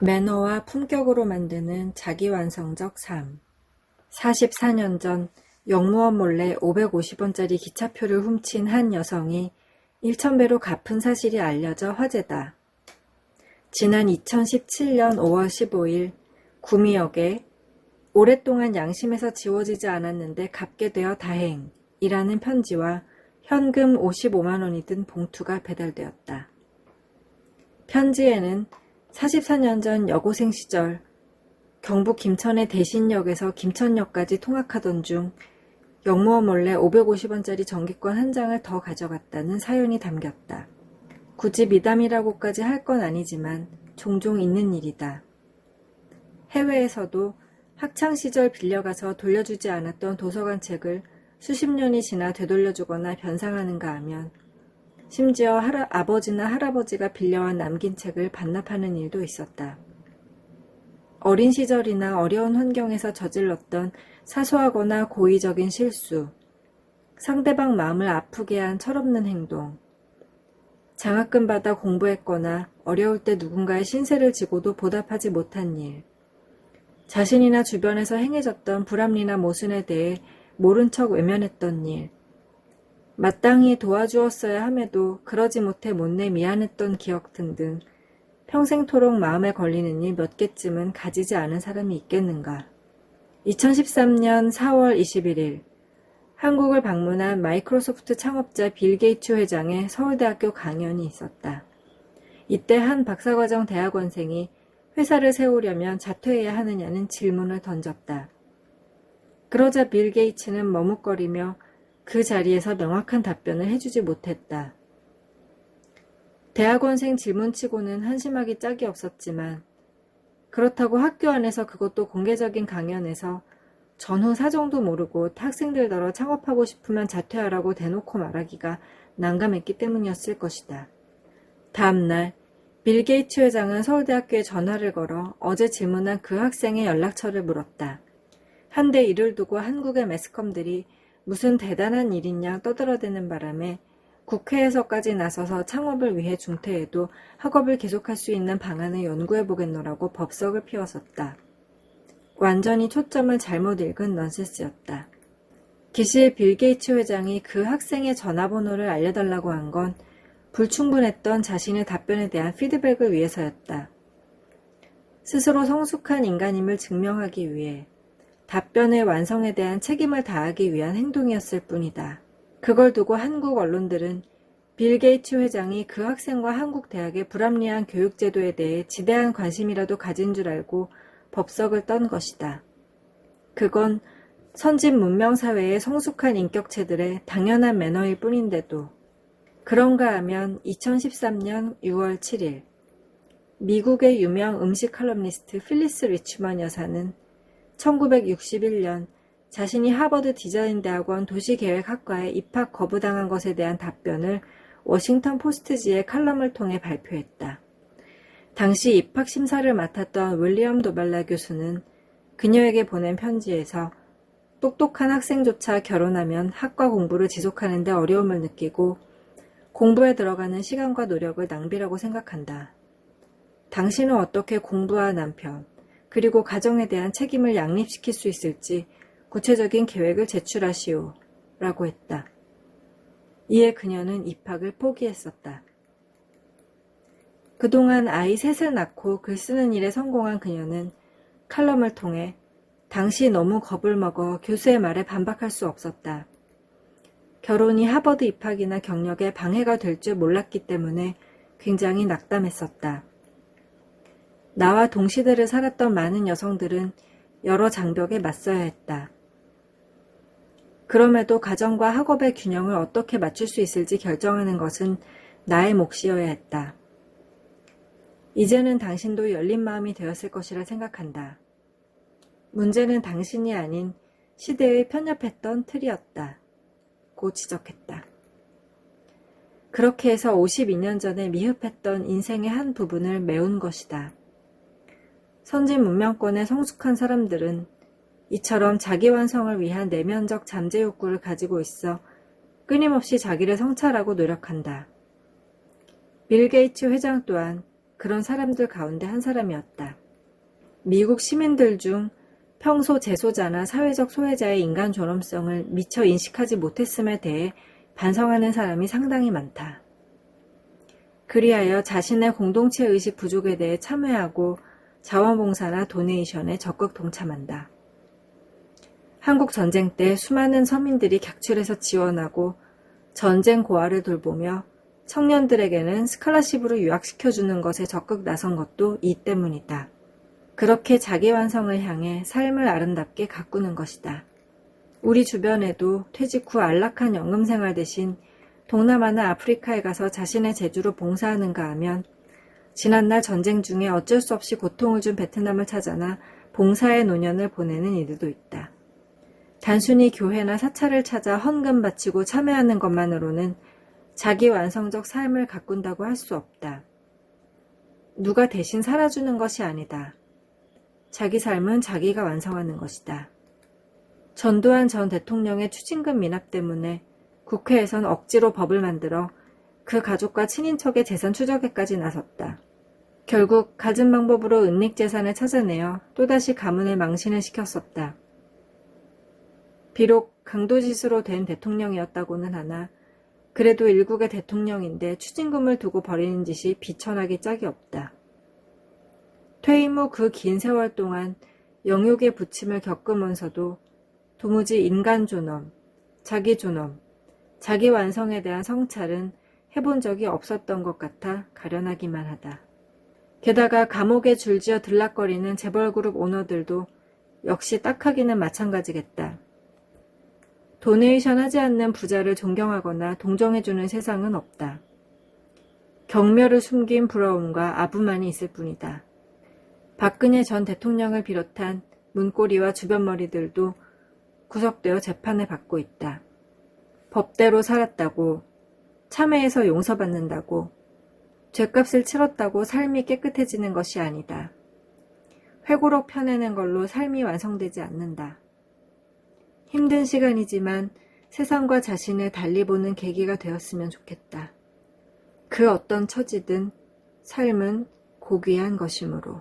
매너와 품격으로 만드는 자기완성적 삶. 44년 전 영무원 몰래 550원짜리 기차표를 훔친 한 여성이 1,000배로 갚은 사실이 알려져 화제다. 지난 2017년 5월 15일 구미역에 오랫동안 양심에서 지워지지 않았는데 갚게 되어 다행이라는 편지와 현금 55만 원이 든 봉투가 배달되었다. 편지에는 44년 전 여고생 시절 경북 김천의 대신역에서 김천역까지 통학하던 중 영무원 몰래 550원짜리 전기권 한 장을 더 가져갔다는 사연이 담겼다. 굳이 미담이라고까지 할 건 아니지만 종종 있는 일이다. 해외에서도 학창시절 빌려가서 돌려주지 않았던 도서관 책을 수십 년이 지나 되돌려주거나 변상하는가 하면 심지어 아버지나 할아버지가 빌려와 남긴 책을 반납하는 일도 있었다. 어린 시절이나 어려운 환경에서 저질렀던 사소하거나 고의적인 실수, 상대방 마음을 아프게 한 철없는 행동, 장학금 받아 공부했거나 어려울 때 누군가의 신세를 지고도 보답하지 못한 일, 자신이나 주변에서 행해졌던 불합리나 모순에 대해 모른 척 외면했던 일, 마땅히 도와주었어야 함에도 그러지 못해 못내 미안했던 기억 등등 평생토록 마음에 걸리는 일 몇 개쯤은 가지지 않은 사람이 있겠는가. 2013년 4월 21일 한국을 방문한 마이크로소프트 창업자 빌 게이츠 회장의 서울대학교 강연이 있었다. 이때 한 박사과정 대학원생이 회사를 세우려면 자퇴해야 하느냐는 질문을 던졌다. 그러자 빌 게이츠는 머뭇거리며 그 자리에서 명확한 답변을 해주지 못했다. 대학원생 질문치고는 한심하기 짝이 없었지만 그렇다고 학교 안에서 그것도 공개적인 강연에서 전후 사정도 모르고 학생들더러 창업하고 싶으면 자퇴하라고 대놓고 말하기가 난감했기 때문이었을 것이다. 다음날 빌 게이츠 회장은 서울대학교에 전화를 걸어 어제 질문한 그 학생의 연락처를 물었다. 한데 이를 두고 한국의 매스컴들이 무슨 대단한 일인 양 떠들어대는 바람에 국회에서까지 나서서 창업을 위해 중퇴해도 학업을 계속할 수 있는 방안을 연구해보겠노라고 법석을 피웠었다. 완전히 초점을 잘못 읽은 넌센스였다. 기실 빌 게이츠 회장이 그 학생의 전화번호를 알려달라고 한 건 불충분했던 자신의 답변에 대한 피드백을 위해서였다. 스스로 성숙한 인간임을 증명하기 위해 답변의 완성에 대한 책임을 다하기 위한 행동이었을 뿐이다. 그걸 두고 한국 언론들은 빌 게이츠 회장이 그 학생과 한국 대학의 불합리한 교육제도에 대해 지대한 관심이라도 가진 줄 알고 법석을 떤 것이다. 그건 선진 문명사회의 성숙한 인격체들의 당연한 매너일 뿐인데도 그런가 하면 2013년 6월 7일 미국의 유명 음식 칼럼니스트 필리스 리치먼 여사는 1961년 자신이 하버드 디자인대학원 도시계획학과에 입학 거부당한 것에 대한 답변을 워싱턴 포스트지의 칼럼을 통해 발표했다. 당시 입학 심사를 맡았던 윌리엄 도발라 교수는 그녀에게 보낸 편지에서 똑똑한 학생조차 결혼하면 학과 공부를 지속하는 데 어려움을 느끼고 공부에 들어가는 시간과 노력을 낭비라고 생각한다. 당신은 어떻게 공부와 남편, 그리고 가정에 대한 책임을 양립시킬 수 있을지 구체적인 계획을 제출하시오. 라고 했다. 이에 그녀는 입학을 포기했었다. 그동안 아이 셋을 낳고 글 쓰는 일에 성공한 그녀는 칼럼을 통해 당시 너무 겁을 먹어 교수의 말에 반박할 수 없었다. 결혼이 하버드 입학이나 경력에 방해가 될 줄 몰랐기 때문에 굉장히 낙담했었다. 나와 동시대를 살았던 많은 여성들은 여러 장벽에 맞서야 했다. 그럼에도 가정과 학업의 균형을 어떻게 맞출 수 있을지 결정하는 것은 나의 몫이어야 했다. 이제는 당신도 열린 마음이 되었을 것이라 생각한다. 문제는 당신이 아닌 시대의 편협했던 틀이었다. 고 지적했다. 그렇게 해서 52년 전에 미흡했던 인생의 한 부분을 메운 것이다. 선진 문명권의 성숙한 사람들은 이처럼 자기 완성을 위한 내면적 잠재 욕구를 가지고 있어 끊임없이 자기를 성찰하고 노력한다. 빌 게이츠 회장 또한 그런 사람들 가운데 한 사람이었다. 미국 시민들 중 평소 재소자나 사회적 소외자의 인간 존엄성을 미처 인식하지 못했음에 대해 반성하는 사람이 상당히 많다. 그리하여 자신의 공동체 의식 부족에 대해 참회하고 자원봉사나 도네이션에 적극 동참한다. 한국 전쟁 때 수많은 서민들이 객출해서 지원하고 전쟁 고아를 돌보며 청년들에게는 스칼라십으로 유학시켜주는 것에 적극 나선 것도 이 때문이다. 그렇게 자기 완성을 향해 삶을 아름답게 가꾸는 것이다. 우리 주변에도 퇴직 후 안락한 연금생활 대신 동남아나 아프리카에 가서 자신의 재주로 봉사하는가 하면 지난날 전쟁 중에 어쩔 수 없이 고통을 준 베트남을 찾아나 봉사의 노년을 보내는 이들도 있다. 단순히 교회나 사찰을 찾아 헌금 바치고 참여하는 것만으로는 자기 완성적 삶을 가꾼다고 할 수 없다. 누가 대신 살아주는 것이 아니다. 자기 삶은 자기가 완성하는 것이다. 전두환 전 대통령의 추징금 미납 때문에 국회에선 억지로 법을 만들어 그 가족과 친인척의 재산 추적에까지 나섰다. 결국 갖은 방법으로 은닉 재산을 찾아내어 또다시 가문을 망신을 시켰었다. 비록 강도짓으로 된 대통령이었다고는 하나 그래도 일국의 대통령인데 추징금을 두고 벌이는 짓이 비천하기 짝이 없다. 퇴임 후 그 긴 세월 동안 영육의 부침을 겪으면서도 도무지 인간 존엄, 자기 존엄, 자기 완성에 대한 성찰은 해본 적이 없었던 것 같아 가련하기만 하다. 게다가 감옥에 줄지어 들락거리는 재벌그룹 오너들도 역시 딱하기는 마찬가지겠다. 도네이션 하지 않는 부자를 존경하거나 동정해주는 세상은 없다. 경멸을 숨긴 부러움과 아부만이 있을 뿐이다. 박근혜 전 대통령을 비롯한 문고리와 주변머리들도 구속되어 재판을 받고 있다. 법대로 살았다고, 참회해서 용서받는다고, 죗값을 치렀다고 삶이 깨끗해지는 것이 아니다. 회고록 펴내는 걸로 삶이 완성되지 않는다. 힘든 시간이지만 세상과 자신을 달리 보는 계기가 되었으면 좋겠다. 그 어떤 처지든 삶은 고귀한 것이므로.